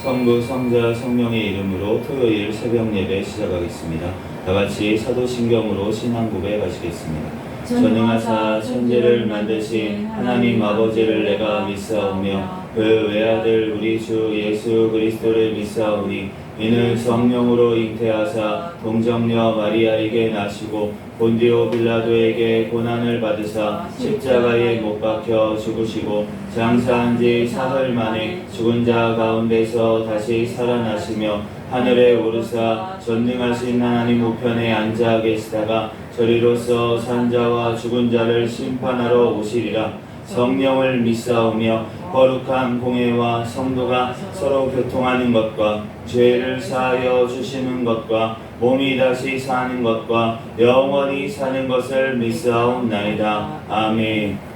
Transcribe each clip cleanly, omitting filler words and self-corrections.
성부, 성자, 성령의 이름으로 토요일 새벽 예배 시작하겠습니다. 다같이 사도신경으로 신앙 고백하시겠습니다. 전능하사 천지를 만드신 하나님 아버지를 내가 믿사오며 그 외아들 우리 주 예수 그리스도를 믿사오니 이는 성령으로 잉태하사 동정녀 마리아에게 나시고 본디오 빌라도에게 고난을 받으사 십자가에 못 박혀 죽으시고 장사한 지 사흘 만에 죽은 자 가운데서 다시 살아나시며 하늘에 오르사 전능하신 하나님 우편에 앉아 계시다가 저리로서 산자와 죽은 자를 심판하러 오시리라. 성령을 믿사오며 거룩한 공회와 성도가 서로 교통하는 것과 죄를 사하여 주시는 것과 몸이 다시 사는 것과 영원히 사는 것을 믿사옵나이다. 아멘.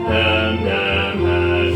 담당하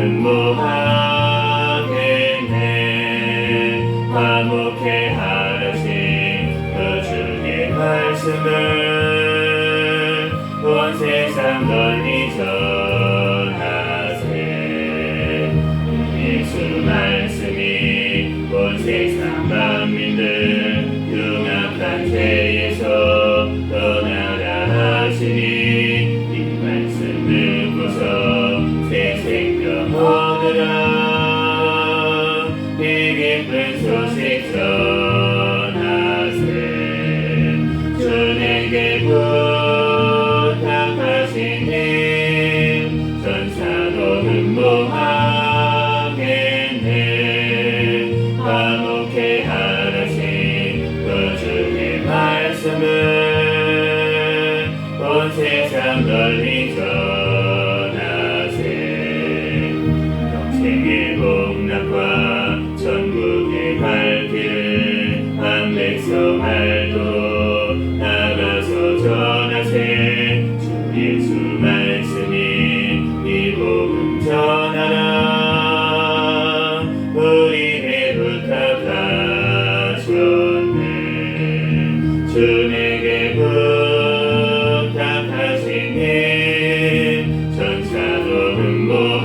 흠모하겠네. 화목해 하라신 그 주의 말씀을 온 세상 널리 전하세. 예수 말씀이 온 세상 만민들 흉악한 죄에서 떠나라 하시니 이 말씀 듣고서 새 생명 얻으라. 이 기쁜 소식 전하세. 주 내게 부탁하시니 전사도 흠모하겠네. 화목해 하라신 그 주의 말씀을 온 세상 널리 전하세. 영생의 복락과 천국의 발길을 한 백성 알도록 나가서 전하세. 주 예수 말씀이 이 복음 전하라. 우리에게 부탁하셨네. 주 내게 부탁하시니 전사도 흠모하겠네.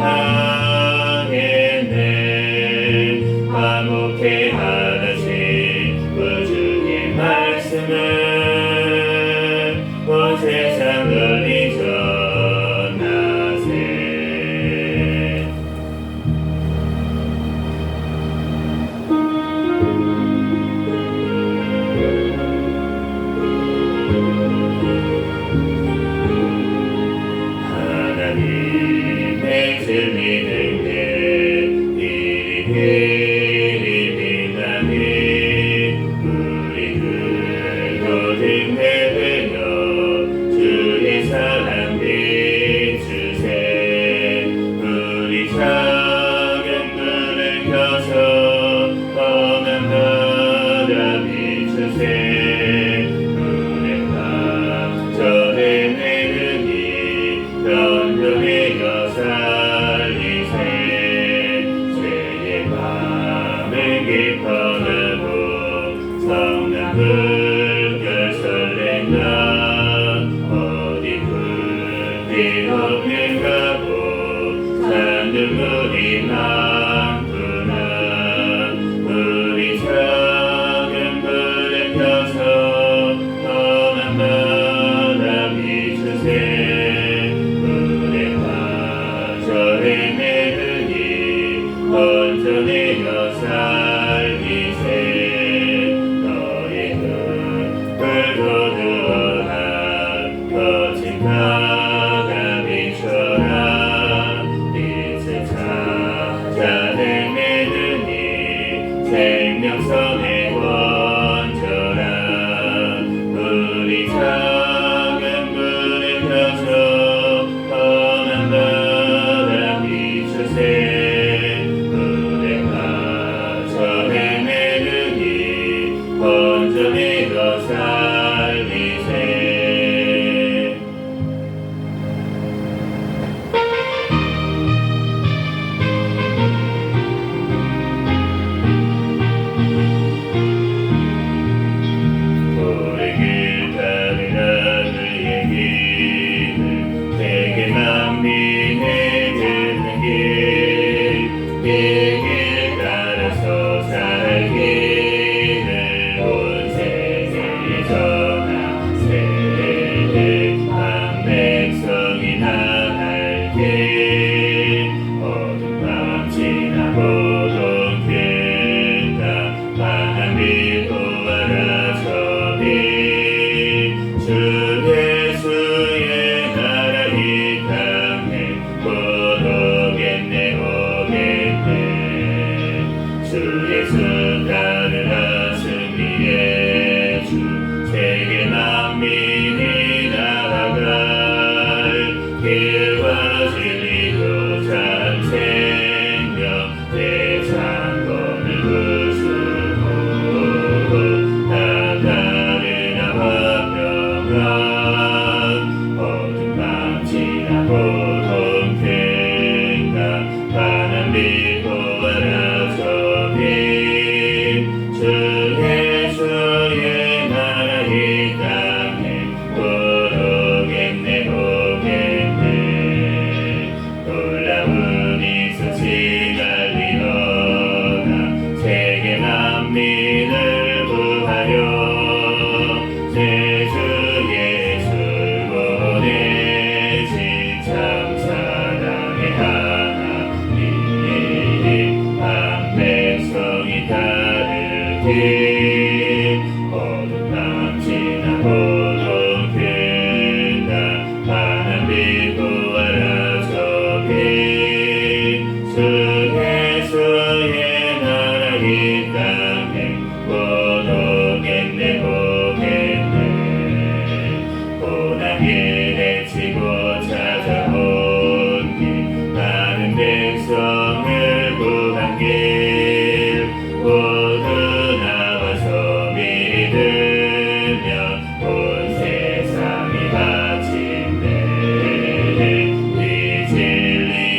화목해 하라신 그 주의 말씀을 온 세상 널리 전하세. 하나님의 진리 등에 이리 빛나니 우리 그도 등대되며 주의 사랑 비추세. 우리 작은 불을 켜서 험한 바다 비추세. 불의 밤 저의 내름이 변변하여 살리세. 죄의 밤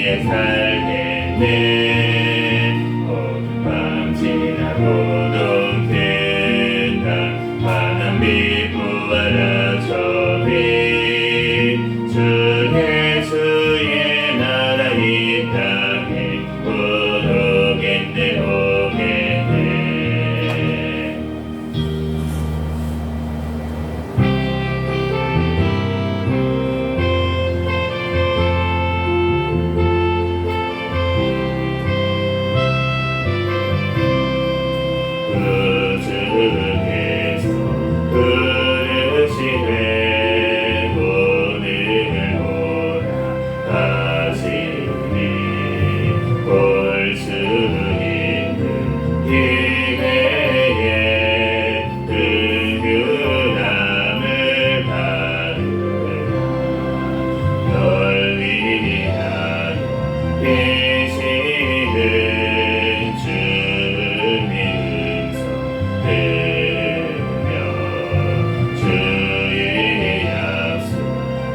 위해 살겠네. 어둠 밤 지나고도 끝난 환한 빛 부활한 저 빛 주 예수의 나라 이 땅에 오겠네 오겠네. 주께서 부르시되 오늘 오라 하시니 올 수 있는 기회에 긍휼함을 받으라. 널 위하여 계시는 주님 들으며 주의 약속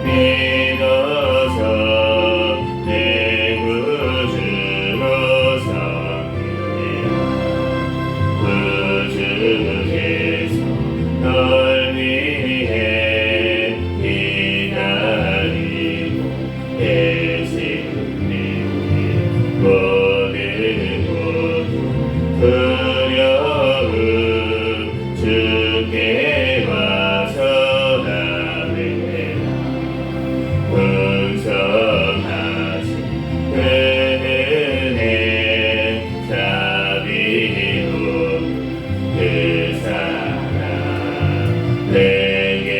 믿어서 내 구주로 섬기며 구주께서 널 위해 기다리고 계시니 모든 고통 두려움 주께 와서 나매라. 풍성하신 그 은혜 자비로운 그 사랑 내게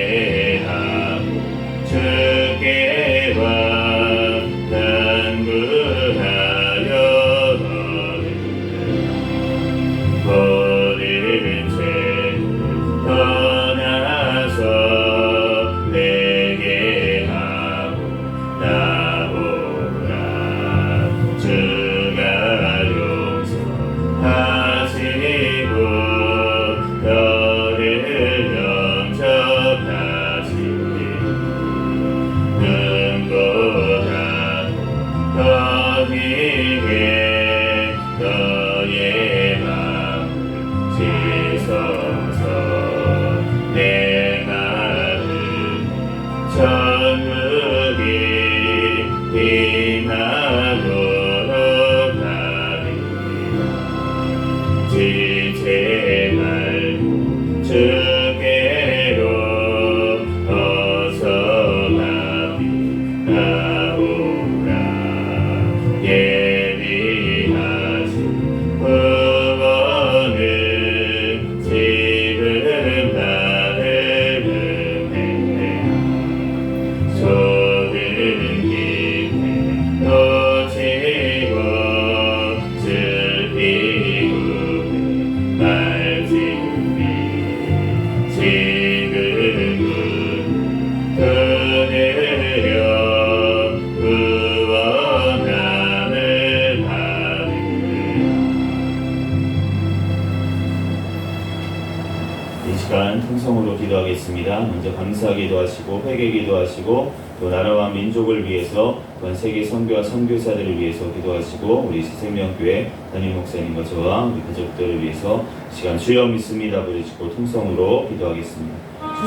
하고 주께와 간구하여 모든 죄를 떠나서 내게 하고 나오라. 주가 용서하시고 너를 영접하시니 눈보다도 더 크게 너의 마음을 씻어서 내 마음 천국이 임하도록 하리라. 지체 말고 주께로 어서 나오라. 예비하신 구원은 지금 받으면 소든 기회 놓치고 슬피고 말지니 지금은 그늘려 구원함을 받으라. 이 시간 통성으로 기도하겠습니다. 먼저 감사 기도하시고 회개 기도하시고 또 나라와 민족을 위해서 또한 세계 선교와 선교사들을 위해서 기도하시고 우리 새생명교회 담임 목사님과 저와 우리 가족들을 위해서 시간 주여 믿습니다 부르시고 통성으로 기도하겠습니다.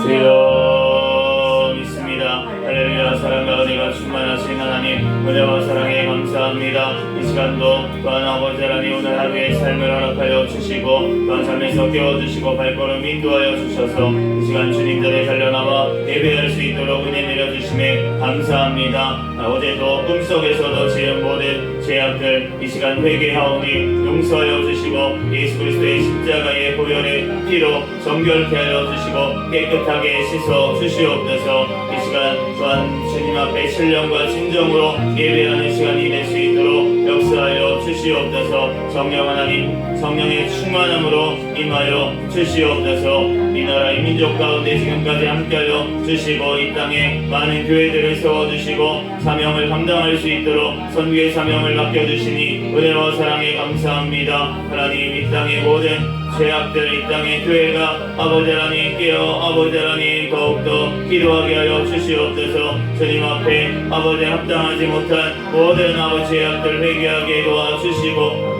주여 믿습니다. 할렐루야. 사랑과 은혜가 충만하신 하나님 은혜와 사랑에 감사합니다. 이 시간도 또한 아버지 하나님 오늘 하루의 삶을 허락하여 주시고 또한 잠에서 깨워주시고 발걸음 인도하여 주셔서 이 시간 주님 전에 달려나와 예배할 수 있도록 은혜 내려주심에 감사합니다. 어제도 꿈속에서도 지은 모든 죄악들 이 시간 회개하오니 용서하여 주시고 예수 그리스도의 십자가의 보혈의 피로 정결케 하여 주시고 깨끗하게 씻어 주시옵소서. 이 시간 또한 주님 앞에 신령과 진정으로 예배하는 시간이 될 수 있도록 역사하여 주시옵소서. 성령 하나님 성령의 충만함으로 임하여 주시옵소서. 이 나라 이 민족 가운데 지금까지 함께하여 주시고 이 땅에 많은 교회들을 세워주시고 사명을 감당할 수 있도록 선교의 사명을 맡겨주시니 은혜와 사랑에 감사합니다. 하나님 이 땅의 모든 죄악들 이 땅의 교회가 아버지 하나님 깨어 아버지 하나님 더욱더 기도하게 하여 주시옵소서. 주님 앞에 아버지 합당하지 못한 모든 아버지 죄악들 회개하게 도와주시고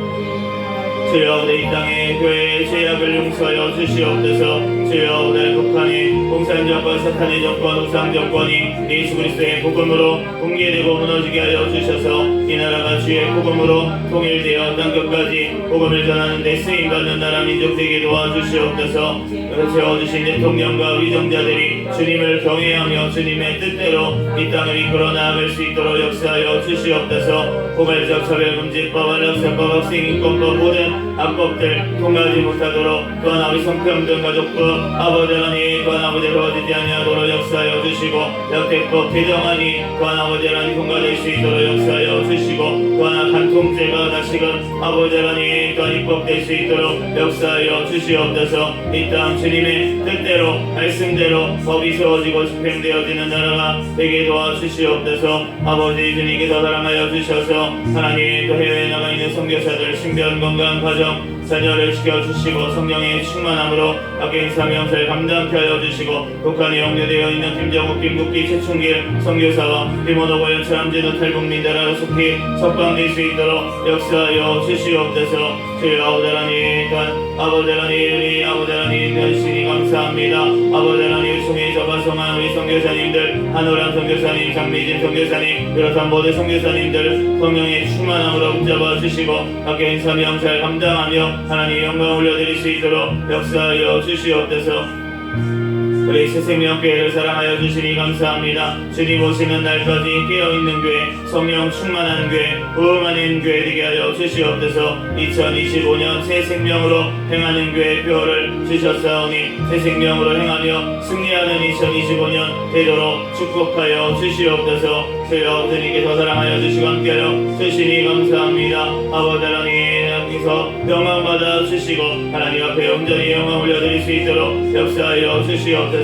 주여 우리 이 땅의 교회의 죄악을 용서하여 주시옵소서. 주여 우리 북한의 공산정권 사탄의 정권 우상정권이 예수 그리스도의 복음으로 붕괴되고 무너지게 하여 주셔서 이 나라가 주의 복음으로 통일되어 땅끝까지 복음을 전하는 데 쓰임받는 나라 민족 되게 도와주시옵소서. 세워주신 대통령과 위정자들이 주님을 경외하며 주님의 뜻대로 이 땅을 이끌어 나아갈 수 있도록 역사하여 주시옵소서. 포괄적 차별금지법, 안락사법, 학생인권법 모든 악법들 통하지 못하도록 또한 아버지 성평등 가족법 아버지 하나님 또한 아버지 이루어지지 아니하도록 역사하여 주시고 역대법 개정안이 또한 아버지 하나님 통과될 수 있도록 역사하여 주시고 또한 간통죄가 다시금 아버지 하나님 또한 입법될 수 있도록 역사하여 주시옵소서. 이 땅 주님의 뜻대로 말씀대로 법이 세워지고 집행되어지는 나라가 되게 도와주시옵소서. 아버지 주님께서 사랑하여 주셔서 하나님 또 해외에 나가 있는 선교사들 신변 건강 가정 자녀를 지켜주시고 성령의 충만함으로 악행 사명을 감당케 하여 주시고 북한에 영려되어 있는 김정욱, 김국기, 최충길 선교사와 비모노고 연차람제도 탈북민 나라로 속히 석방될 수 있도록 역사하여 주시옵소서. 주여 아버지 하나님 또한 아버지 하나님 우리 아버지 하나님 연신이 감사합니다. 아버지 하나님 총회 저가성한 우리 선교사님들 한오람 선교사님 장미진 선교사님 비롯한 모든 선교사님들 성령의 충만함으로 붙잡아 주시고 악행 사명 잘 감당하며 하나님 영광 올려드릴 수 있도록 역사하여 주시옵소서. 우리 새생명교회를 사랑하여 주시니 감사합니다. 주님 오시는 날까지 깨어있는 교회, 성령 충만한 교회, 부흥하는 교회 되게 하여 주시옵소서. 2025년 새 생명으로 행하는 교회 표를 주셨사오니 새 생명으로 행하며 승리하는 2025년 되도록 축복하여 주시옵소서. 주여 주님께서 사랑하여 주시고 함께하여 주시니 감사합니다. 아버지 하나님께서 영광 받아 주시고 하나님 앞에 온전히 영광 올려드릴 수 있도록 역사하여 주시옵소서.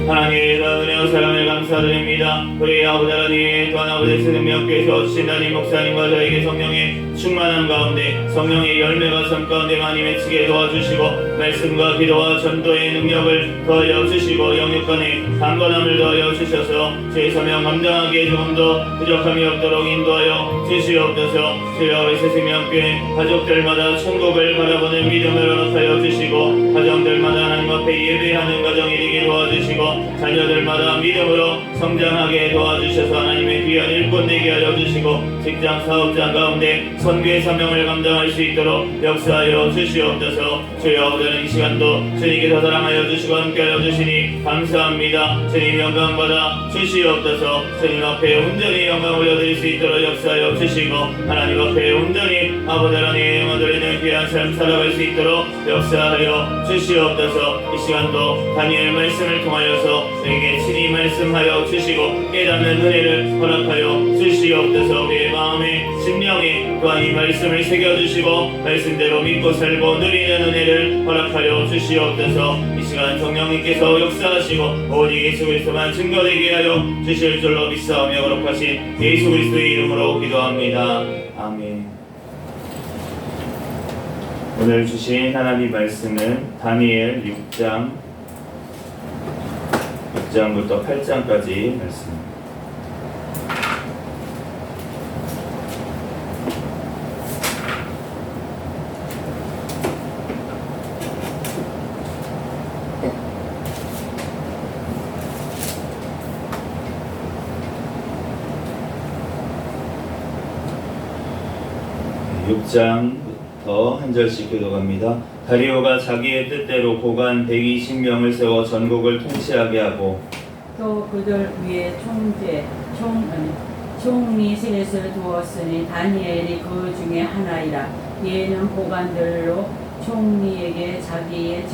하나님의 은혜와 사랑을 감사드립니다. 우리 아버지 하나님 또한 아버지 생명교회에서 주신 담임 목사님과 저에게 성령의 충만한 가운데 성령의 열매가 삶 가운데 많이 맺히게 도와주시고 말씀과 기도와 전도의 능력을 더하여 주시고 영육간에 강건함을 더하여 주셔서 제 사명 감당하기에 조금 더 부족함이 없도록 인도하여 주시옵소서. 주여 우리 새생명교회 가족들마다 천국을 바라보는 믿음을 허락하여 주시고 가정들마다 하나님 앞에 예배하는 가정이 되게 도와주시고 자녀들마다 믿음으로 성장하게 도와주셔서 하나님의 귀한 일꾼 되게 하여 주시고 직장 사업장 가운데 선교의 사명을 감당할 수 있도록 역사하여 주시옵소서. 주여 오늘 이 시간도 주님께서 사랑하여 주시고 함께하여 주시니 감사합니다. 주님 영광 받아 주시옵소서. 주님 앞에 온전히 영광 올려드릴 수 있도록 역사하여 주시고 하나님 앞에 온전히 아버지 하나님의 영광 돌리는 귀한 삶 살아갈 수 있도록 역사하여 주시옵소서. 이 시간도 다니엘 말씀을 통하여서 우리에게 친히 말씀하여 주시고 깨닫는 은혜를 허락하여 주시옵소서. 우리의 마음에 심령에 또한 이 말씀을 새겨주시고 말씀대로 믿고 살고 누리는 은혜를 허락하여 주시옵소서. 이 시간 성령님께서 역사하시고 오직 예수 그리스도만 증거되게 하여 주실 줄로 믿사오며 거룩하신 예수 그리스도의 이름으로 기도합니다. 아멘. 오늘 주신 하나님 말씀은 다니엘 6장부터 8장까지 말씀입니다. 부터 한 절씩 교독합니다. 다리오가 자기의 뜻대로 고관 120명을 세워 전국을 통치하게 하고 또 그들 위에 총리 셋을 두었으니 다니엘이 그 중에 하나이라. 얘는 고관들로 총리에게 자기의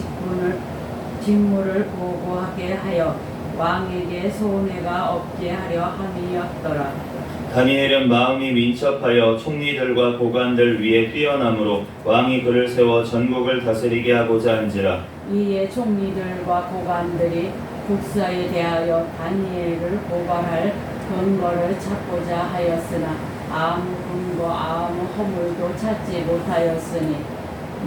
직무를 보고하게 하여 왕에게 손해가 없게 하려 함이었더라. 다니엘은 마음이 민첩하여 총리들과 고관들 위에 뛰어남으로 왕이 그를 세워 전국을 다스리게 하고자 한지라. 이에 총리들과 고관들이 국사에 대하여 다니엘을 고발할 근거를 찾고자 하였으나 아무 근거 아무 허물도 찾지 못하였으니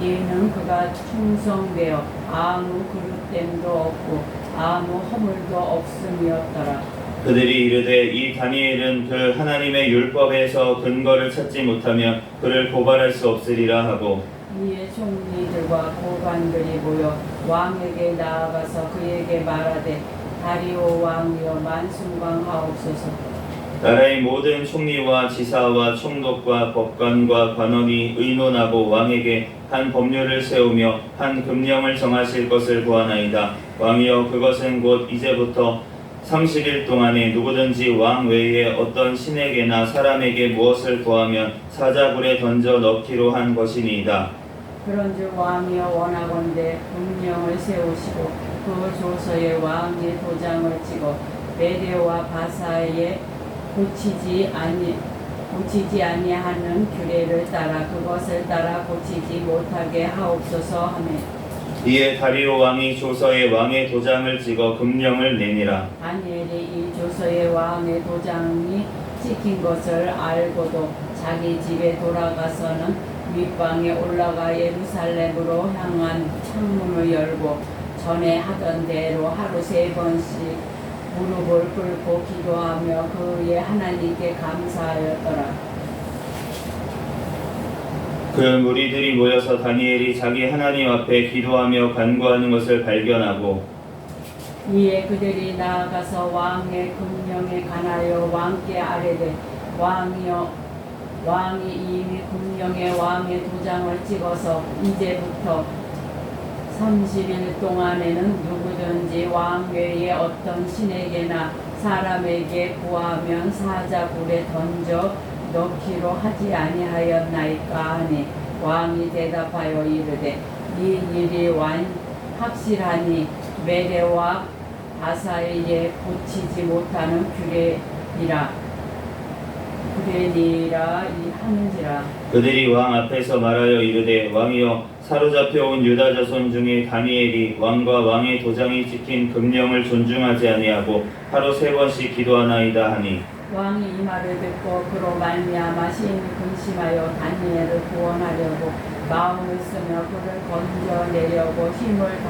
이는 그가 충성되어 아무 그릇됨도 없고 아무 허물도 없음이었더라. 그들이 이르되 이 다니엘은 그 하나님의 율법에서 근거를 찾지 못하며 그를 고발할 수 없으리라 하고 이에 총리들과 고관들이 모여 왕에게 나아가서 그에게 말하되 다리오 왕이여 만순광하옵소서. 나라의 모든 총리와 지사와 총독과 법관과 관원이 의논하고 왕에게 한 법률을 세우며 한 금령을 정하실 것을 구하나이다. 왕이여 그것은 곧 이제부터 30일 동안에 누구든지 왕 외에 어떤 신에게나 사람에게 무엇을 구하면 사자굴에 던져 넣기로 한 것이니이다. 그런즉 왕이여 원하건대 금령을 세우시고 그 조서에 왕의 도장을 찍어 메대와 바사에 고치지 아니하는 규례를 따라 그것을 따라 고치지 못하게 하옵소서 하며 이에 다리오 왕이 조서에 왕의 도장을 찍어 금령을 내니라. 다니엘이 이 조서에 왕의 도장이 찍힌 것을 알고도 자기 집에 돌아가서는 윗방에 올라가 예루살렘으로 향한 창문을 열고 전에 하던 대로 하루 3번씩 무릎을 꿇고 기도하며 그의 하나님께 감사하였더라. 그 무리들이 모여서 다니엘이 자기 하나님 앞에 기도하며 간구하는 것을 발견하고 이에 그들이 나아가서 왕의 금령에 관하여 왕께 아뢰되 왕이 이미 금령에 왕의 도장을 찍어서 이제부터 30일 동안에는 누구든지 왕 외에 어떤 신에게나 사람에게 구하면 사자굴에 던져 넣기로 하지 아니하였나이까 하니 왕이 대답하여 이르되 이 일이 확실하니 메대와 바사에 고치지 못하는 규례니라 하는지라. 그들이 왕 앞에서 말하여 이르되 왕이여 사로잡혀온 유다 자손 중에 다니엘이 왕과 왕의 도장이 찍힌 금령을 존중하지 아니하고 하루 3번씩 기도하나이다 하니 왕이 이 말을 듣고 그로 말미암아 심히 근심하여 다니엘을 구원하려고 마음을 쓰며 그를 건져내려고 힘을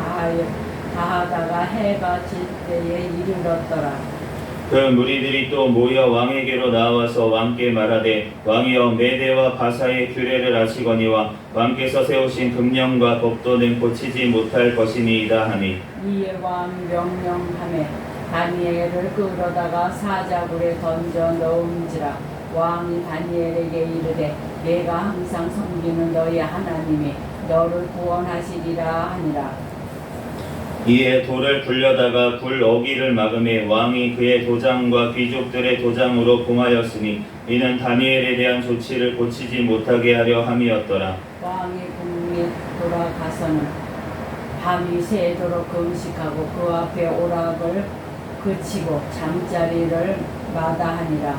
다하다가 해가 질 때에 이르렀더라. 그 무리들이 또 모여 왕에게로 나와서 왕께 말하되 왕이여 메대와 바사의 규례를 아시거니와 왕께서 세우신 금령과 법도는 고치지 못할 것이니이다 하니 이에 왕 명령하매 다니엘을 끌어다가 사자굴에 던져 넣은지라. 왕이 다니엘에게 이르되 내가 항상 섬기는 너희 하나님이 너를 구원하시리라 하니라. 이에 돌을 굴려다가 굴 어기를 막음에 왕이 그의 도장과 귀족들의 도장으로 봉하였으니 이는 다니엘에 대한 조치를 고치지 못하게 하려 함이었더라. 왕이 궁리에 돌아가서는 밤이 새도록 금식하고 그 앞에 오락을 그치고 잠자리를 마다하니라.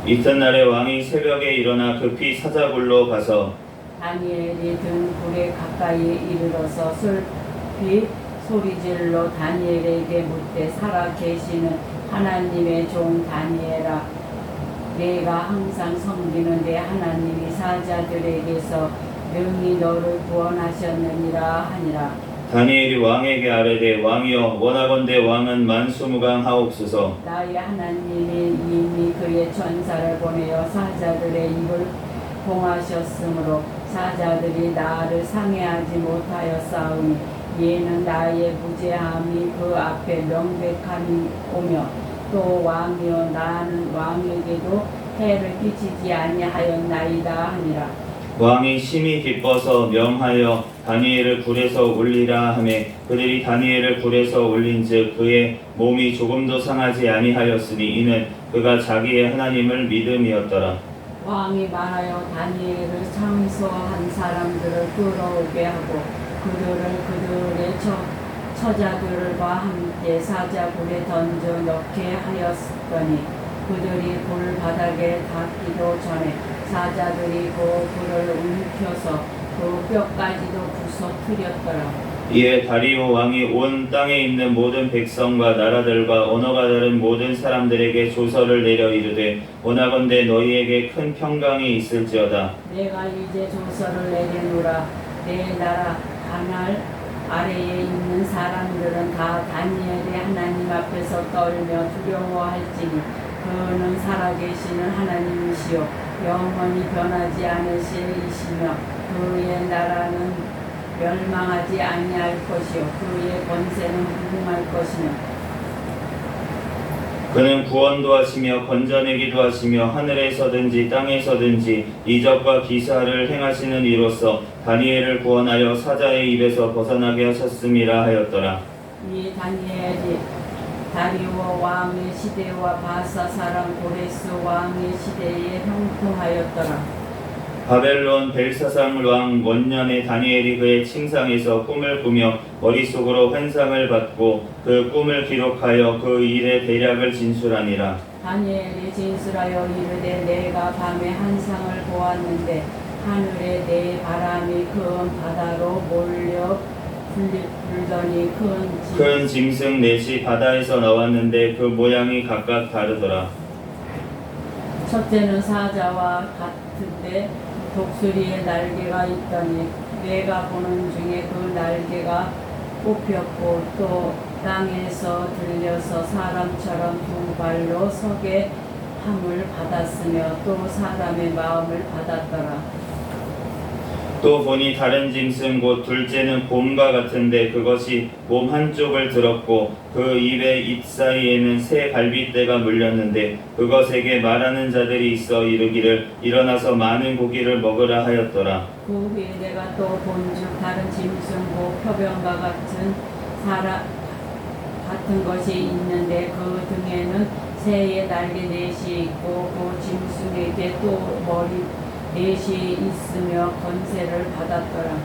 이튿날에 왕이 새벽에 일어나 급히 사자굴로 가서 다니엘이 든 굴에 가까이 이르러서 슬피 소리질로 다니엘에게 묻되 살아 계시는 하나님의 종 다니엘아 내가 항상 섬기는 내 하나님이 사자들에게서 능히 너를 구원하셨느니라 하니라. 다니엘이 왕에게 아뢰되 왕이여 원하건대 왕은 만수무강하옵소서. 나의 하나님이 이미 그의 전사를 보내어 사자들의 입을 봉하셨으므로 사자들이 나를 상해하지 못하였사오니 이에는 나의 무죄함이 그 앞에 명백함이 오며 또 왕이여 나는 왕에게도 해를 끼치지 아니하였나이다 하니라. 왕이 심히 기뻐서 명하여 다니엘을 굴에서 올리라 하매 그들이 다니엘을 굴에서 올린즉 그의 몸이 조금도 상하지 아니하였으니 이는 그가 자기의 하나님을 믿음이었더라. 왕이 말하여 다니엘을 참소한 사람들을 끌어오게 하고 그들의 처자들과 함께 사자굴에 던져 넣게 하였더니 그들이 굴 바닥에 닿기도 전에 사자들이 그 굴을 움켜서 그 뼈까지도 부서뜨렸더라. 이에 다리오 왕이 온 땅에 있는 모든 백성과 나라들과 언어가 다른 모든 사람들에게 조서를 내려 이르되 원하건대 너희에게 큰 평강이 있을지어다. 내가 이제 조서를 내리노라. 내 나라 하늘 아래에 있는 사람들은 다 다니엘의 하나님 앞에서 떨며 두려워할지니 그는 살아계시는 하나님이시요 영원히 변하지 않으실 이시며 그의 나라는 멸망하지 아니할 것이요 그의 권세는 무궁할 것이며 그는 구원도 하시며 건져내기도 하시며 하늘에서든지 땅에서든지 이적과 기사를 행하시는 이로써 다니엘을 구원하여 사자의 입에서 벗어나게 하셨음이라 하였더라. 이 다니엘이 다리오 왕의 시대와 바사 사람 고레스 왕의 시대에 형통하였더라. 바벨론 벨사상 왕 원년에 다니엘이 그의 침상에서 꿈을 꾸며 머릿속으로 환상을 받고 그 꿈을 기록하여 그 일의 대략을 진술하니라. 다니엘이 진술하여 이르되 내가 밤에 한상을 보았는데 하늘에 내 바람이 큰 바다로 몰려 불더니 큰 짐승 넷이 바다에서 나왔는데 그 모양이 각각 다르더라. 첫째는 사자와 같은데 독수리의 날개가 있더니 내가 보는 중에 그 날개가 뽑혔고 또 땅에서 들려서 사람처럼 두 발로 서게 함을 받았으며 또 사람의 마음을 받았더라. 또 보니 다른 짐승 곧 둘째는 곰과 같은데 그것이 몸 한쪽을 들었고 그 입의 입 사이에는 새 갈빗대가 물렸는데 그것에게 말하는 자들이 있어 이르기를 일어나서 많은 고기를 먹으라 하였더라. 그 후에 내가 또 본즉 다른 짐승 곧 표병과 같은 것이 있는데 그 등에는 새의 날개 넷이 있고 그 짐승에게 또 머리 넷이 있으며 권세를 받았더라.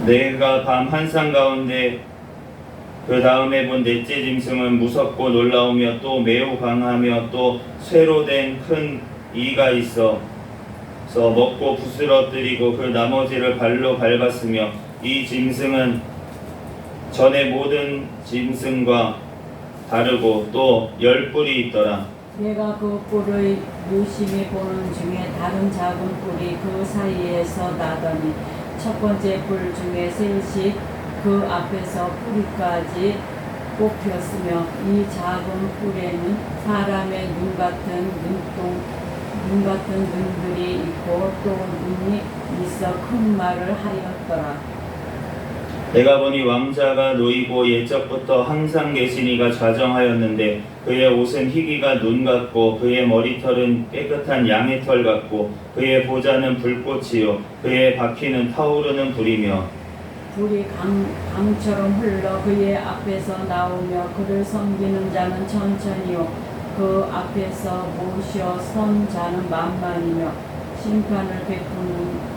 내가 밤 한상 가운데 그 다음에 본 넷째 짐승은 무섭고 놀라우며 또 매우 강하며 또 쇠로 된 큰 이가 있어 먹고 부스러뜨리고 그 나머지를 발로 밟았으며 이 짐승은 전의 모든 짐승과 다르고 또 10뿔이 있더라. 내가 그 뿔을 유심히 보는 중에 다른 작은 뿔이 그 사이에서 나더니 첫 번째 뿔 중에 셋이 그 앞에서 뿌리까지 뽑혔으며 이 작은 뿔에는 사람의 눈 같은 눈들이 있고 또 눈이 있어 큰 말을 하였더라. 내가 보니 왕자가 놓이고 옛적부터 항상 계신 이가 좌정하였는데 그의 옷은 희기가 눈 같고 그의 머리털은 깨끗한 양의 털 같고 그의 보좌는 불꽃이요 그의 바퀴는 타오르는 불이며 불이 강처럼 흘러 그의 앞에서 나오며 그를 섬기는 자는 천천히요 그 앞에서 모셔 선 자는 만만이며 심판을 베푸는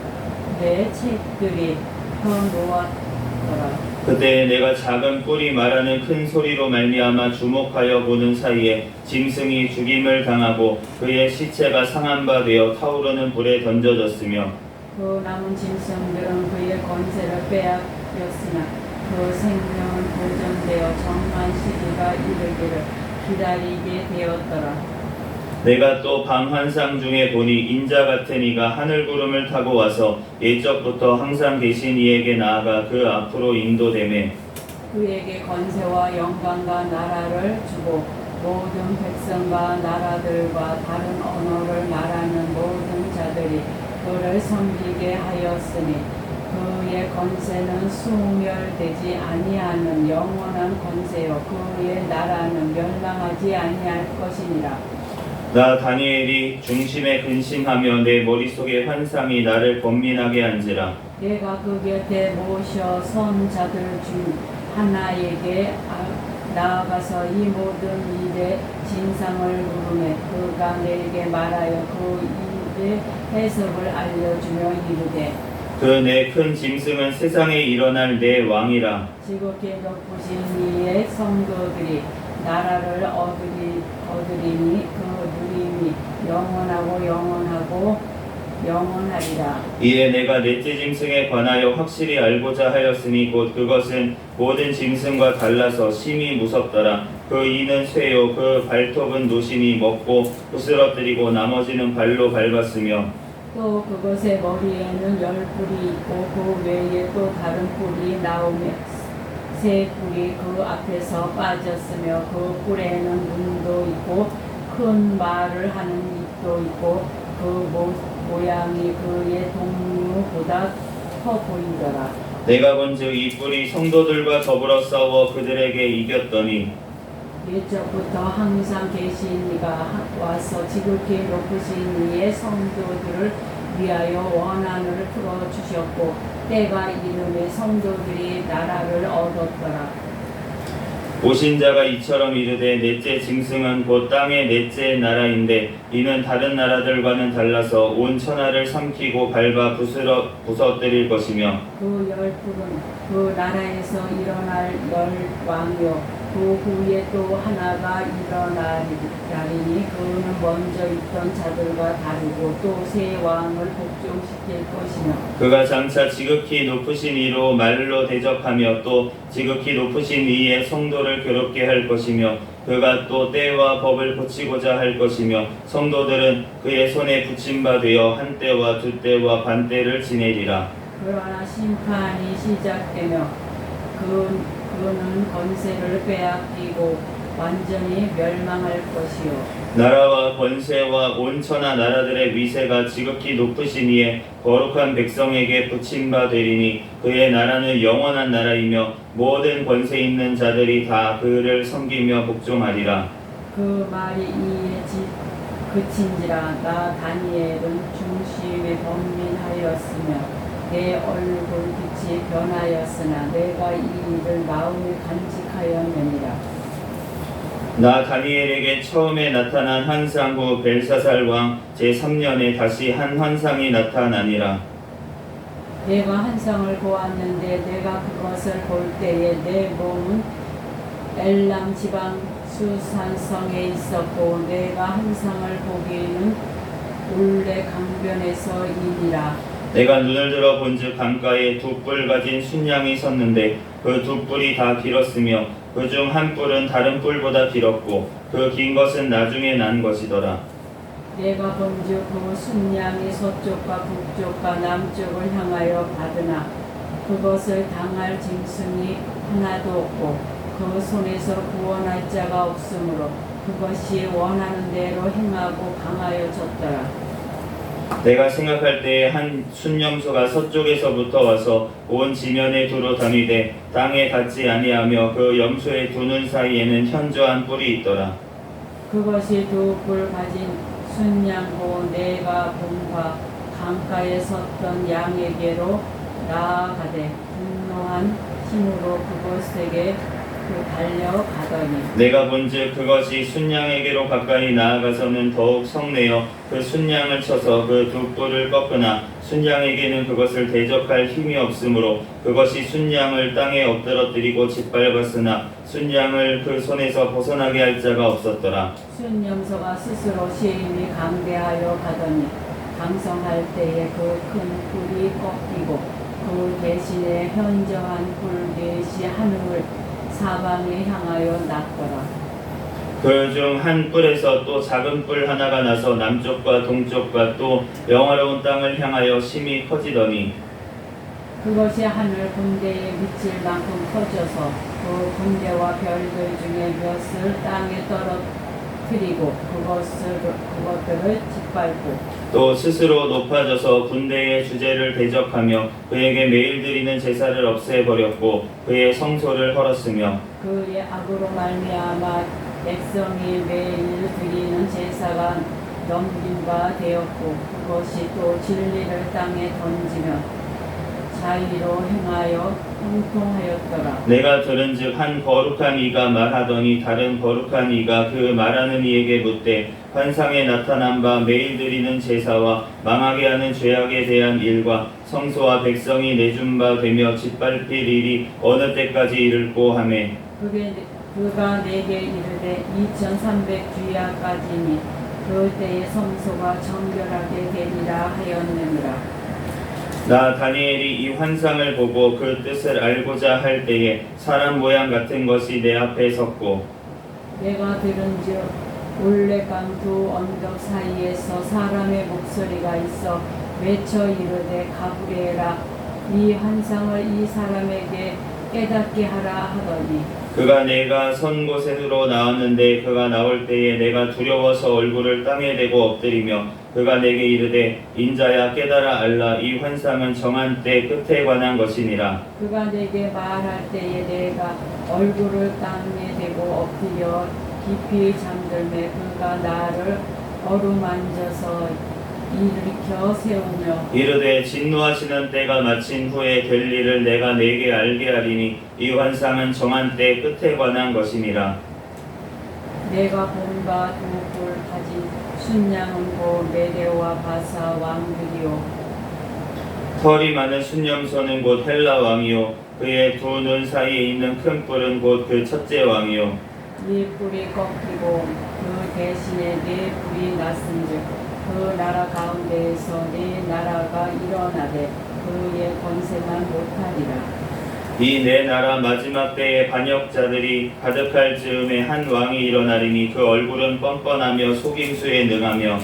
내 책들이 펴놓았더라. 그때 내가 작은 뿔이 말하는 큰 소리로 말미암아 주목하여 보는 사이에 짐승이 죽임을 당하고 그의 시체가 상한 바 되어 타오르는 불에 던져졌으며 그 남은 짐승들은 그의 권세를 빼앗겼으나 그 생명은 보존되어 정한 시기가 이르기를 기다리게 되었더라. 내가 또 밤 환상 중에 보니 인자 같은 이가 하늘 구름을 타고 와서 옛적부터 항상 계신 이에게 나아가 그 앞으로 인도되매 그에게 권세와 영광과 나라를 주고 모든 백성과 나라들과 다른 언어를 말하는 모든 자들이 그를 섬기게 하였으니 그의 권세는 소멸되지 아니하는 영원한 권세요 그의 나라는 멸망하지 아니할 것이니라. 나 다니엘이 중심에 근심하며 내 머릿속에 환상이 나를 번민하게 한지라. 내가 그 곁에 모셔 선 자들 중 하나에게 나아가서 이 모든 일의 진상을 물으매 그가 내게 말하여 그 일의 해석을 알려주며 이르되 그 내 큰 짐승은 세상에 일어날 내 왕이라. 지극히 높으신 이의 성도들이 나라를 얻으리니 그 누림이 영원하고 영원하리라. 이에 내가 넷째 짐승에 관하여 확실히 알고자 하였으니 곧 그것은 모든 짐승과 달라서 심히 무섭더라. 그 이는 쇠요 그 발톱은 노신이 먹고 부스러뜨리고 나머지는 발로 밟았으며 또 그것의 머리에는 10뿔이 있고 그 외에 또 다른 뿔이 나오며 새 뿔이 그 앞에서 빠졌으며 그 뿔에는 눈도 있고 큰 말을 하는 입도 있고 그 모양이 그의 동무보다 커 보이더라. 내가 본즉 이 뿔이 성도들과 더불어 싸워 그들에게 이겼더니 옛적부터 항상 계신 이가 와서 지극히 높으신 이의 성도들을 위하여 원한을 풀어주셨고 때가 이름에 성도들이 나라를 얻었더라. 오신 자가 이처럼 이르되 넷째 짐승은 곧 땅의 넷째 나라인데 이는 다른 나라들과는 달라서 온 천하를 삼키고 밟아 부서뜨릴 것이며 그 10뿔은 그 나라에서 일어날 10왕이요 그 후에 또 하나가 일어나리니 그는 먼저 있던 자들과 다르고 또 새 왕을 복종시킬 것이며 그가 장차 지극히 높으신 이로 말로 대적하며 또 지극히 높으신 이의 성도를 괴롭게 할 것이며 그가 또 때와 법을 고치고자 할 것이며 성도들은 그의 손에 붙임바 되어 한 때와 두 때와 반 때를 지내리라. 그러나 심판이 시작되며 그는 권세를 빼앗기고 완전히 멸망할 것이요 나라와 권세와 온 천하 나라들의 위세가 지극히 높으신 이의 거룩한 백성에게 붙임바 되리니 그의 나라는 영원한 나라이며 모든 권세 있는 자들이 다 그를 섬기며 복종하리라. 그 말이 이에 그친지라 나 다니엘은 중심에 번민하였으며 내 얼굴 빛이 변하였으나 내가 이 일을 마음에 간직하였느니라. 나 다니엘에게 처음에 나타난 환상 후 벨사살 왕 제3년에 다시 한 환상이 나타나니라. 내가 환상을 보았는데 내가 그것을 볼 때에 내 몸은 엘람 지방 수산성에 있었고 내가 환상을 보기에는 올레 강변에서이니라. 내가 눈을 들어 본즉 강가에 두 뿔 가진 순양이 섰는데 그 두 뿔이 다 길었으며 그 중 한 뿔은 다른 뿔보다 길었고 그 긴 것은 나중에 난 것이더라. 내가 본즉 그 순양이 서쪽과 북쪽과 남쪽을 향하여 가드나 그것을 당할 짐승이 하나도 없고 그 손에서 구원할 자가 없으므로 그것이 원하는 대로 행하고 강하여졌더라. 내가 생각할 때에 한 순념소가 서쪽에서부터 와서 온 지면에 두루 다니되 땅에 닿지 아니하며 그 염소의 두 눈 사이에는 현저한 뿔이 있더라. 그것이 두 뿔 가진 순양고 내가 본바 강가에 섰던 양에게로 나아가되 분노한 힘으로 그것에게 달려가더니 내가 본즉 그것이 순양에게로 가까이 나아가서는 더욱 성내어 그 순양을 쳐서 그 두 뿔을 꺾으나 순양에게는 그것을 대적할 힘이 없으므로 그것이 순양을 땅에 엎드러뜨리고 짓밟았으나 순양을 그 손에서 벗어나게 할 자가 없었더라. 순염소가 스스로 시임이 강대하여 가더니 강성할 때에 그 큰 뿔이 꺾이고 그 대신에 현저한 뿔 넷이 하늘을 사방에 향하여 났더라. 그 중 한 뿔에서 또 작은 뿔 하나가 나서 남쪽과 동쪽과 또 영화로운 땅을 향하여 심히 커지더니 그것이 하늘 군대에 미칠 만큼 커져서 그 군대와 별들 중에 몇을 땅에 떨어뜨리고 그것들을 짓밟고 또 스스로 높아져서 군대의 주제를 대적하며 그에게 매일 드리는 제사를 없애버렸고 그의 성소를 헐었으며 그의 악으로 말미암아 백성이 매일 드리는 제사가 넘긴 바 되었고 그것이 또 진리를 땅에 던지며 자의로 행하여 형통하였더라. 내가 들은즉 한 거룩한 이가 말하더니 다른 거룩한 이가 그 말하는 이에게 묻되 환상에 나타난 바 매일 드리는 제사와 망하게 하는 죄악에 대한 일과 성소와 백성이 내준 바 되며 짓밟힐 일이 어느 때까지 이를꼬 하매 그가 내게 이르되 2300 주야까지니 그때의 성소가 정결하게 되리라 하였느니라. 나 다니엘이 이 환상을 보고 그 뜻을 알고자 할 때에 사람 모양 같은 것이 내 앞에 섰고 내가 들은즉 올레강 두 언덕 사이에서 사람의 목소리가 있어 외쳐 이르되 가브리엘아 이 환상을 이 사람에게 깨닫게 하라 하더니 그가 내가 선 곳으로 나왔는데 그가 나올 때에 내가 두려워서 얼굴을 땅에 대고 엎드리며 그가 내게 이르되 인자야 깨달아 알라 이 환상은 정한 때 끝에 관한 것이니라. 그가 내게 말할 때에 내가 얼굴을 땅에 대고 엎드려 깊이 잠들매 그가 나를 어루만져서 일으켜 세우며 이르되 진노하시는 때가 마친 후에 될 일을 내가 내게 알게 하리니 이 환상은 정한 때 끝에 관한 것이니라. 내가 본바 두 뿔 가진 순양은 곧 메데와 바사 왕들이요 털이 많은 순념소는 곧 헬라 왕이요 그의 두 눈 사이에 있는 큰 뿔은 곧 그 첫째 왕이요 네 뿔이 꺾이고 그 대신에 네 뿔이 났은즉 그 나라 가운데에서 네 나라가 일어나되 그의 권세만 못하리라. 이 내 나라 마지막 때에 반역자들이 가득할 즈음에 한 왕이 일어나리니 그 얼굴은 뻔뻔하며 속임수에 능하며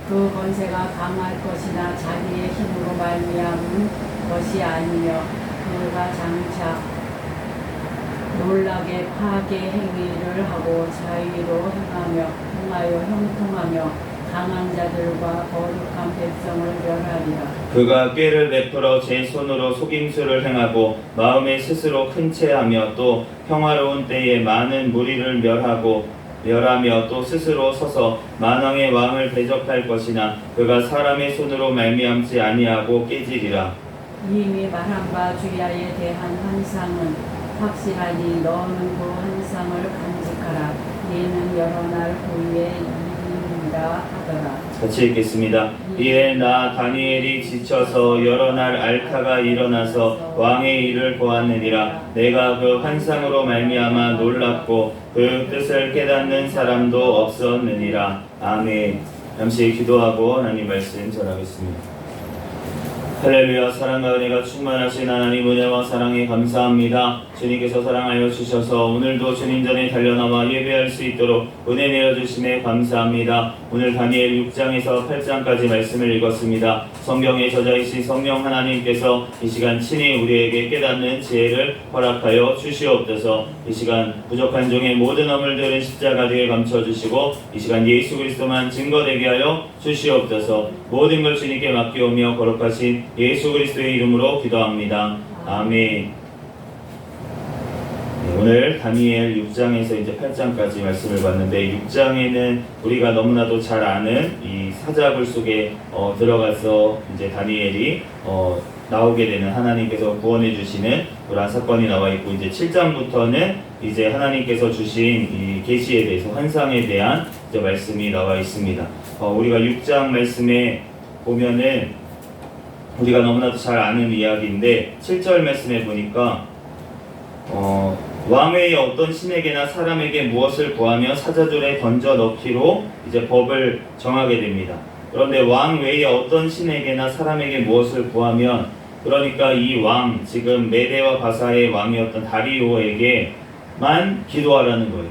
그 권세가 강할 것이나 자기의 힘으로 말미암은 것이 아니며 그가 장차 놀라게 파괴 행위를 하고 자유로 행하여 형통하며 강한 자들과 거룩한 백성을 멸하리라. 그가 꾀를 베풀어 제 손으로 속임수를 행하고 마음에 스스로 큰 채하며 또 평화로운 때에 많은 무리를 멸하며 또 스스로 서서 만왕의 왕을 대적할 것이나 그가 사람의 손으로 말미암지 아니하고 깨지리라. 이미 말한 바 주야에 대한 환상은 확실하니 너는 그 환상을 간직하라. 이는 여러 날 후에 일이니라 하더라. 같이 읽겠습니다. 이에 나 다니엘이 지쳐서 여러 날 앓다가 일어나서 왕의 일을 보았느니라. 내가 그 환상으로 말미암아 놀랍고 그 뜻을 깨닫는 사람도 없었느니라. 아멘. 잠시 기도하고 하나님 말씀 전하겠습니다. 할렐루야. 사랑과 은혜가 충만하신 하나님 은혜와 사랑에 감사합니다. 주님께서 사랑하여 주셔서 오늘도 주님 전에 달려나와 예배할 수 있도록 은혜 내어주심에 감사합니다. 오늘 다니엘 6장에서 8장까지 말씀을 읽었습니다. 성경에 저자이신 성령 하나님께서 이 시간 친히 우리에게 깨닫는 지혜를 허락하여 주시옵소서. 이 시간 부족한 종의 모든 허물들은 십자가 뒤에 감춰주시고 이 시간 예수 그리스도만 증거되게 하여 주시옵소서. 모든 걸 주님께 맡기오며 거룩하신 예수 그리스도의 이름으로 기도합니다. 아멘. 오늘 다니엘 6장에서 이제 8장까지 말씀을 봤는데 6장에는 우리가 너무나도 잘 아는 이 사자굴 속에 들어가서 이제 다니엘이 나오게 되는 하나님께서 구원해 주시는 그런 사건이 나와 있고 이제 7장부터는 이제 하나님께서 주신 이 계시에 대해서 환상에 대한 이제 말씀이 나와 있습니다. 우리가 6장 말씀에 보면은 우리가 너무나도 잘 아는 이야기인데 7절 말씀에 보니까 왕 외에 어떤 신에게나 사람에게 무엇을 구하며 사자들에 던져 넣기로 이제 법을 정하게 됩니다. 그런데 왕 외에 어떤 신에게나 사람에게 무엇을 구하면 그러니까 이 왕 지금 메데와 바사의 왕이었던 다리오에게만 기도하라는 거예요.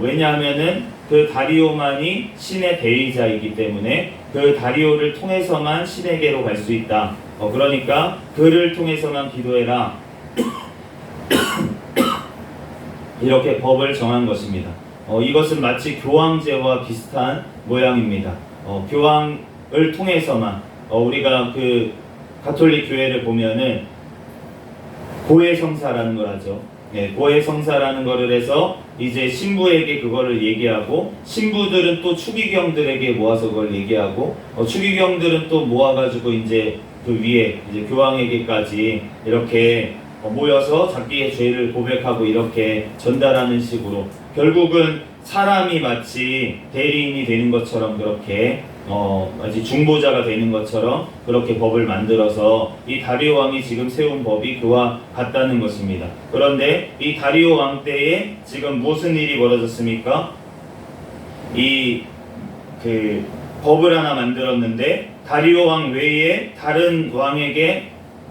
왜냐하면은 그 다리오만이 신의 대리자이기 때문에 그 다리오를 통해서만 신에게로 갈 수 있다. 그러니까 그를 통해서만 기도해라. 이렇게 법을 정한 것입니다. 이것은 마치 교황제와 비슷한 모양입니다. 교황을 통해서만 우리가 그 가톨릭 교회를 보면은 고해성사라는 걸 하죠. 네, 고해성사라는 거를 해서 이제 신부에게 그거를 얘기하고 신부들은 또 추기경들에게 모아서 그걸 얘기하고 추기경들은 또 모아가지고 이제 그 위에 이제 교황에게까지 이렇게 모여서 자기의 죄를 고백하고 이렇게 전달하는 식으로 결국은 사람이 마치 대리인이 되는 것처럼 그렇게 마치 중보자가 되는 것처럼 그렇게 법을 만들어서 이 다리오 왕이 지금 세운 법이 그와 같다는 것입니다. 그런데 이 다리오 왕 때에 지금 무슨 일이 벌어졌습니까? 이 그 법을 하나 만들었는데 다리오 왕 외에 다른 왕에게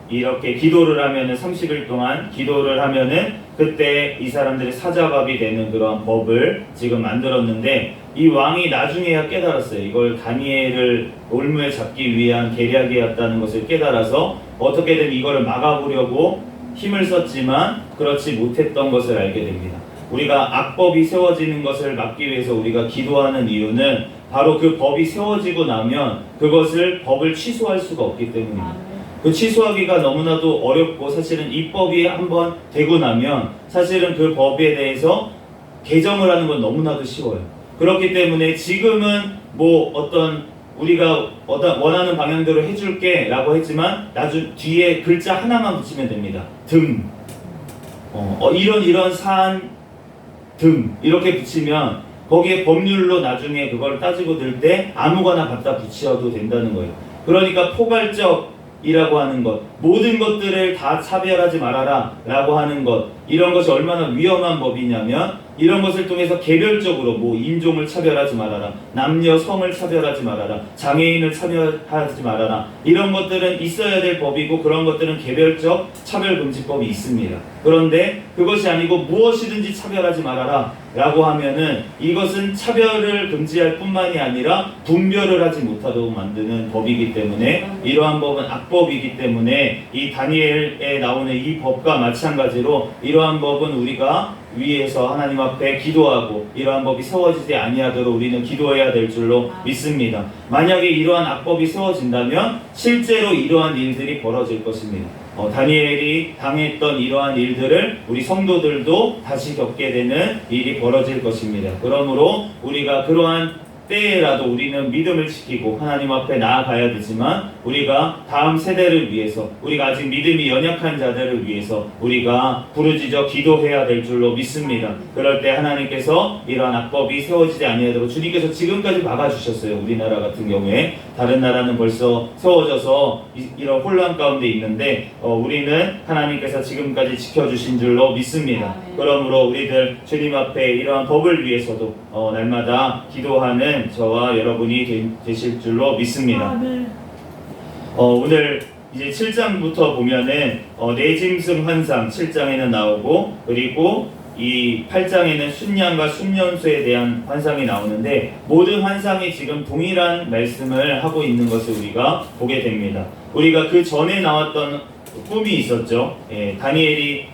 이렇게 기도를 하면은 30일 동안 기도를 하면은 그때 이 사람들이 사자밥이 되는 그런 법을 지금 만들었는데 이 왕이 나중에야 깨달았어요. 이걸 다니엘을 올무에 잡기 위한 계략이었다는 것을 깨달아서 어떻게든 이거를 막아보려고 힘을 썼지만 그렇지 못했던 것을 알게 됩니다. 우리가 악법이 세워지는 것을 막기 위해서 우리가 기도하는 이유는 바로 그 법이 세워지고 나면 그것을 법을 취소할 수가 없기 때문입니다. 그 취소하기가 너무나도 어렵고 사실은 입법이 한번 되고 나면 사실은 그 법에 대해서 개정을 하는 건 너무나도 쉬워요. 그렇기 때문에 지금은 뭐 어떤 우리가 원하는 방향대로 해줄게 라고 했지만 뒤에 글자 하나만 붙이면 됩니다. 등 이런 사안 등 이렇게 붙이면 거기에 법률로 나중에 그걸 따지고 들 때 아무거나 갖다 붙여도 된다는 거예요. 그러니까 포괄적이라고 하는 것, 모든 것들을 다 차별하지 말아라 라고 하는 것, 이런 것이 얼마나 위험한 법이냐면 이런 것을 통해서 개별적으로 뭐 인종을 차별하지 말아라, 남녀 성을 차별하지 말아라, 장애인을 차별하지 말아라, 이런 것들은 있어야 될 법이고 그런 것들은 개별적 차별금지법이 있습니다. 그런데 그것이 아니고 무엇이든지 차별하지 말아라 라고 하면은 이것은 차별을 금지할 뿐만이 아니라 분별을 하지 못하도록 만드는 법이기 때문에 이러한 법은 악법이기 때문에 이 다니엘에 나오는 이 법과 마찬가지로 이러한 법은 우리가 위에서 하나님 앞에 기도하고 이러한 법이 세워지지 아니하도록 우리는 기도해야 될 줄로 믿습니다. 만약에 이러한 악법이 세워진다면 실제로 이러한 일들이 벌어질 것입니다. 다니엘이 당했던 이러한 일들을 우리 성도들도 다시 겪게 되는 일이 벌어질 것입니다. 그러므로 우리가 그러한 때에라도 우리는 믿음을 지키고 하나님 앞에 나아가야 되지만 우리가 다음 세대를 위해서, 우리가 아직 믿음이 연약한 자들을 위해서 우리가 부르짖어 기도해야 될 줄로 믿습니다. 그럴 때 하나님께서 이러한 악법이 세워지지 아니하도록 주님께서 지금까지 막아주셨어요. 우리나라 같은 경우에 다른 나라는 벌써 세워져서 이런 혼란 가운데 있는데 우리는 하나님께서 지금까지 지켜주신 줄로 믿습니다. 그러므로 우리들 주님 앞에 이러한 법을 위해서도 날마다 기도하는 저와 여러분이 되실 줄로 믿습니다. 오늘 이제 7장부터 보면은 내짐승 환상 7장에는 나오고, 그리고 이 8장에는 순양과 순년수에 대한 환상이 나오는데 모든 환상이 지금 동일한 말씀을 하고 있는 것을 우리가 보게 됩니다. 우리가 그 전에 나왔던 꿈이 있었죠. 다니엘이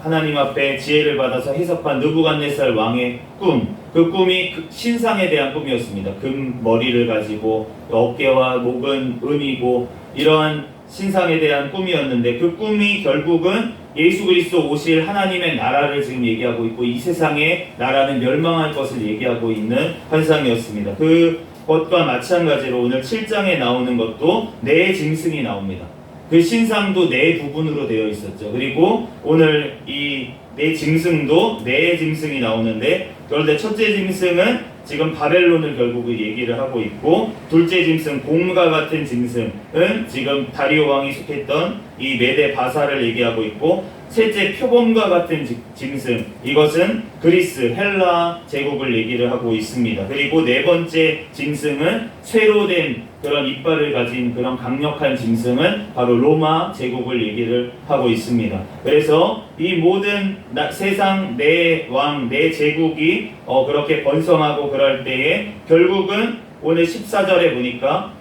하나님 앞에 지혜를 받아서 해석한 느부갓네살 왕의 꿈, 그 꿈이 신상에 대한 꿈이었습니다. 금 머리를 가지고 어깨와 목은 은이고 이러한 신상에 대한 꿈이었는데 그 꿈이 결국은 예수 그리스도 오실 하나님의 나라를 지금 얘기하고 있고 이 세상의 나라는 멸망할 것을 얘기하고 있는 환상이었습니다. 그 것과 마찬가지로 오늘 7장에 나오는 것도 네 짐승이 나옵니다. 그 신상도 네 부분으로 되어 있었죠. 그리고 오늘 이 네 짐승도 네 짐승이 나오는데, 그런데 첫째 짐승은 지금 바벨론을 결국 얘기를 하고 있고, 둘째 짐승 곰과 같은 짐승은 지금 다리오 왕이 속했던 이 메데 바사를 얘기하고 있고, 셋째 표범과 같은 짐승, 이것은 그리스 헬라 제국을 얘기를 하고 있습니다. 그리고 네 번째 짐승은 쇠로 된 그런 이빨을 가진 그런 강력한 짐승은 바로 로마 제국을 얘기를 하고 있습니다. 그래서 이 모든 세상 네 왕, 네 제국이 그렇게 번성하고 그럴 때에 결국은 오늘 14절에 보니까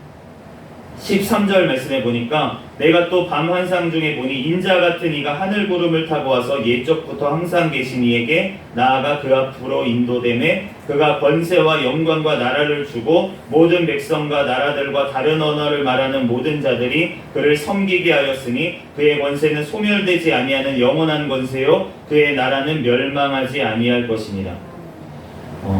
13절 말씀에 보니까 내가 또 밤 환상 중에 보니 인자 같은 이가 하늘 구름을 타고 와서 옛적부터 항상 계신 이에게 나아가 그 앞으로 인도되매 그가 권세와 영광과 나라를 주고 모든 백성과 나라들과 다른 언어를 말하는 모든 자들이 그를 섬기게 하였으니 그의 권세는 소멸되지 아니하는 영원한 권세요 그의 나라는 멸망하지 아니할 것이니라.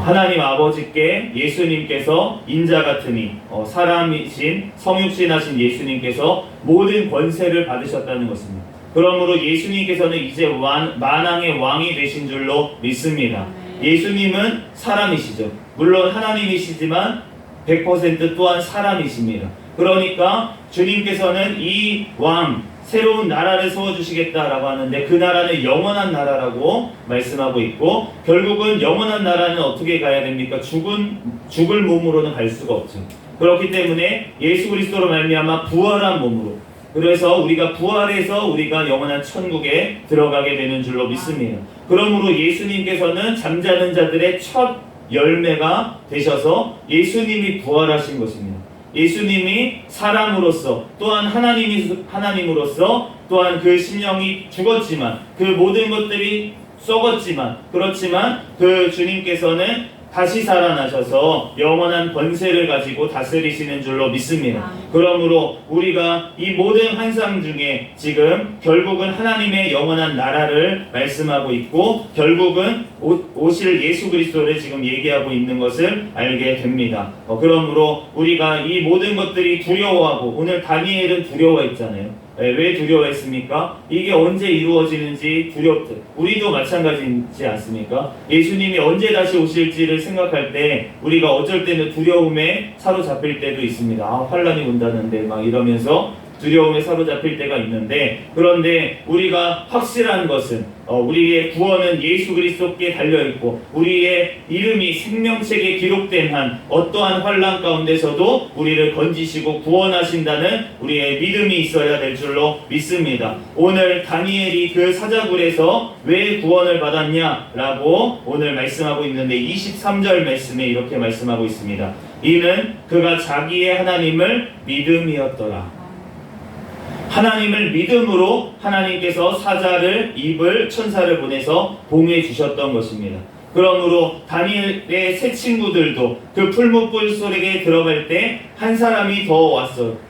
하나님 아버지께 예수님께서 인자 같으니 사람이신 성육신하신 예수님께서 모든 권세를 받으셨다는 것입니다. 그러므로 예수님께서는 이제 만왕의 왕이 되신 줄로 믿습니다. 예수님은 사람이시죠. 물론 하나님이시지만 100% 또한 사람이십니다. 그러니까 주님께서는 이 왕, 새로운 나라를 세워주시겠다라고 하는데 그 나라는 영원한 나라라고 말씀하고 있고, 결국은 영원한 나라는 어떻게 가야 됩니까? 죽을 몸으로는 갈 수가 없죠. 그렇기 때문에 예수 그리스도로 말미암아 부활한 몸으로, 그래서 우리가 부활해서 우리가 영원한 천국에 들어가게 되는 줄로 믿습니다. 그러므로 예수님께서는 잠자는 자들의 첫 열매가 되셔서 예수님이 부활하신 것입니다. 예수님이 사람으로서 또한 하나님으로서 또한 그 심령이 죽었지만 그 모든 것들이 썩었지만, 그렇지만 그 주님께서는 다시 살아나셔서 영원한 권세를 가지고 다스리시는 줄로 믿습니다. 그러므로 우리가 이 모든 환상 중에 지금 결국은 하나님의 영원한 나라를 말씀하고 있고, 결국은 오실 예수 그리스도를 지금 얘기하고 있는 것을 알게 됩니다. 그러므로 우리가 이 모든 것들이 두려워하고, 오늘 다니엘은 두려워했잖아요. 왜 두려워했습니까? 이게 언제 이루어지는지 두렵다. 우리도 마찬가지지 않습니까? 예수님이 언제 다시 오실지를 생각할 때 우리가 어쩔 때는 두려움에 사로잡힐 때도 있습니다. 환란이 온다는데 막 이러면서 두려움에 사로잡힐 때가 있는데, 그런데 우리가 확실한 것은 우리의 구원은 예수 그리스도께 달려있고, 우리의 이름이 생명책에 기록된 한 어떠한 환란 가운데서도 우리를 건지시고 구원하신다는 우리의 믿음이 있어야 될 줄로 믿습니다. 오늘 다니엘이 그 사자굴에서 왜 구원을 받았냐라고 오늘 말씀하고 있는데, 23절 말씀에 이렇게 말씀하고 있습니다. 이는 그가 자기의 하나님을 믿음이었더라. 하나님을 믿음으로 하나님께서 사자를 입을 천사를 보내서 봉해 주셨던 것입니다. 그러므로 다니엘의 세 친구들도 그 풀무불 속에 들어갈 때 한 사람이 더 왔어요.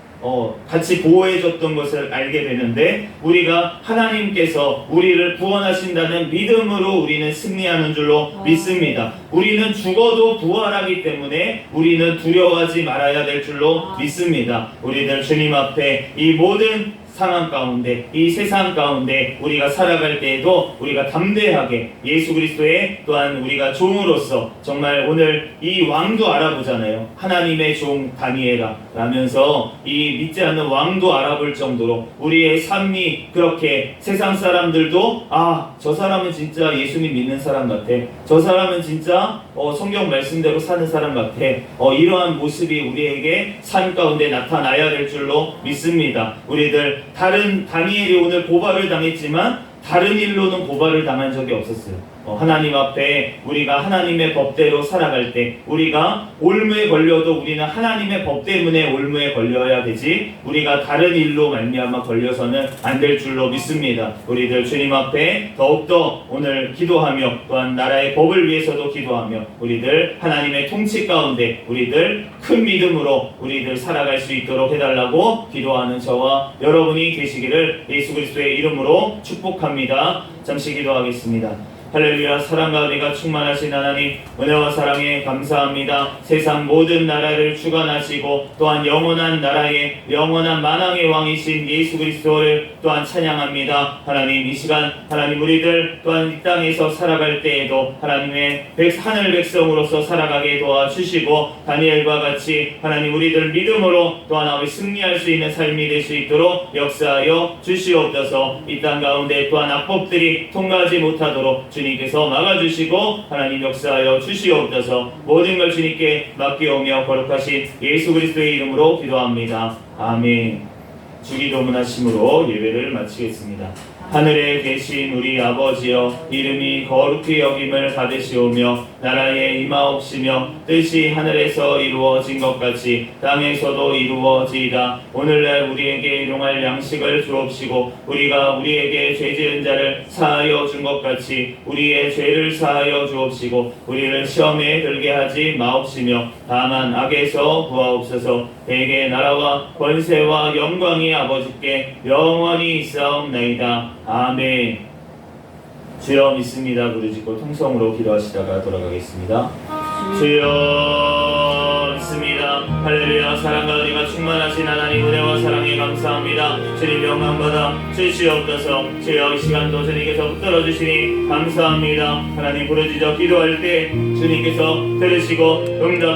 같이 보호해줬던 것을 알게 되는데, 우리가 하나님께서 우리를 구원하신다는 믿음으로 우리는 승리하는 줄로 믿습니다. 우리는 죽어도 부활하기 때문에 우리는 두려워하지 말아야 될 줄로 믿습니다. 우리들 주님 앞에 이 모든 상황 가운데, 이 세상 가운데 우리가 살아갈 때에도 우리가 담대하게 예수 그리스도의 또한 우리가 종으로서, 정말 오늘 이 왕도 알아보잖아요. 하나님의 종 다니엘아 라면서 이 믿지 않는 왕도 알아볼 정도로 우리의 삶이 그렇게 세상 사람들도 저 사람은 진짜 예수님 믿는 사람 같아, 저 사람은 진짜 성경 말씀대로 사는 사람 같아, 이러한 모습이 우리에게 삶 가운데 나타나야 될 줄로 믿습니다. 우리들 다른 다니엘이 오늘 고발을 당했지만 다른 일로는 고발을 당한 적이 없었어요. 하나님 앞에 우리가 하나님의 법대로 살아갈 때, 우리가 올무에 걸려도 우리는 하나님의 법 때문에 올무에 걸려야 되지, 우리가 다른 일로 말미암아 걸려서는 안 될 줄로 믿습니다. 우리들 주님 앞에 더욱더 오늘 기도하며, 또한 나라의 법을 위해서도 기도하며, 우리들 하나님의 통치 가운데 우리들 큰 믿음으로 우리들 살아갈 수 있도록 해달라고 기도하는 저와 여러분이 되시기를 예수 그리스도의 이름으로 축복합니다. 잠시 기도하겠습니다. 할렐루야. 사랑과 은혜가 충만하신 하나님, 은혜와 사랑에 감사합니다. 세상 모든 나라를 주관하시고 또한 영원한 나라의 영원한 만왕의 왕이신 예수 그리스도를 또한 찬양합니다. 하나님, 이 시간 하나님 우리들 또한 이 땅에서 살아갈 때에도 하나님의 하늘 백성으로서 살아가게 도와주시고, 다니엘과 같이 하나님 우리들 믿음으로 또한 아버지 승리할 수 있는 삶이 될 수 있도록 역사하여 주시옵소서. 이 땅 가운데 또한 악법들이 통과하지 못하도록 주님께서 막아주시고 하나님 역사하여 주시옵소서. 모든 걸 주님께 맡기오며 거룩하신 예수 그리스도의 이름으로 기도합니다. 아멘. 주기도문 하심으로 예배를 마치겠습니다. 하늘에 계신 우리 아버지여, 이름이 거룩히 여김을 받으시오며 나라에 임하옵시며 뜻이 하늘에서 이루어진 것 같이 땅에서도 이루어지이다. 오늘날 우리에게 일용할 양식을 주옵시고, 우리가 우리에게 죄지은 자를 사하여 준 것 같이 우리의 죄를 사하여 주옵시고, 우리를 시험에 들게 하지 마옵시며 다만 악에서 구하옵소서. 대개 나라와 권세와 영광이 아버지께 영원히 있사옵나이다. 아멘. 주여 믿습니다 부르짖고 통성으로 기도하시다가 돌아가겠습니다. 주여 믿습니다. 할렐루야. 사랑과 은혜가 충만하신 하나님, 은혜와 사랑에 감사합니다. 주님 영광받아 주시옵소서. 주여 이 시간도 주님께서 붙들어 주시니 감사합니다. 하나님 부르짖어 기도할 때 주님께서 들으시고 응답